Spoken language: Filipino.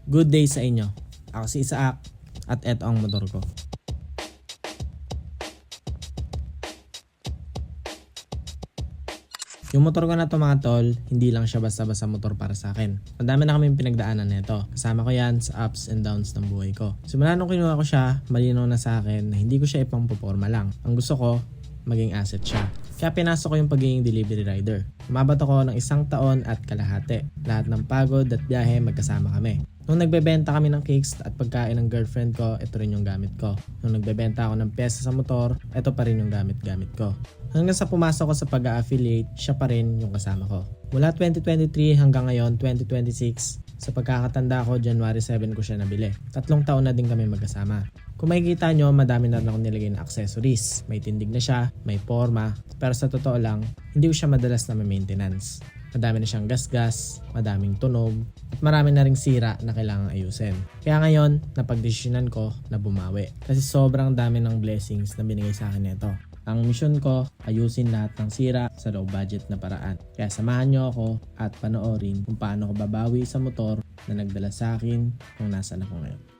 Good day sa inyo. Ako si Isaac at eto ang motor ko. Yung motor ko na to mga tol, hindi lang siya basta-basta motor para sa akin. Madami na kaming pinagdaanan nito. Kasama ko yan sa ups and downs ng buhay ko. Simula nung kinuha ko siya, malinaw na sa akin na hindi ko siya ipang-poporma lang. Ang gusto ko, maging asset siya. Kaya pinasok ko yung pagiging delivery rider. Umabot ako ng 1 taon at kalahati. Lahat ng pagod at biyahe magkasama kami. Nung nagbebenta kami ng cakes at pagkain ng girlfriend ko, ito rin yung gamit ko. Nung nagbebenta ako ng pyesa sa motor, ito pa rin yung gamit-gamit ko. Hanggang sa pumasok ko sa pag-affiliate, siya pa rin yung kasama ko. Mula 2023 hanggang ngayon, 2026, sa pagkakatanda ko, January 7 ko siya nabili. 3 taon na din kami magkasama. Kung makikita nyo, madami na rin ako nilagay na accessories. May tindig na siya, may forma, pero sa totoo lang, hindi ko siya madalas na maintenance. Madami na siyang gasgas, madaming tunog, at marami na ring sira na kailangang ayusin. Kaya ngayon, napagdesisyonan ko na bumawi. Kasi sobrang dami ng blessings na binigay sa akin nito. Ang mission ko, ayusin lahat ng sira sa low budget na paraan. Kaya samahan nyo ako at panoorin kung paano ko babawi sa motor na nagdala sa akin kung nasaan ako ngayon.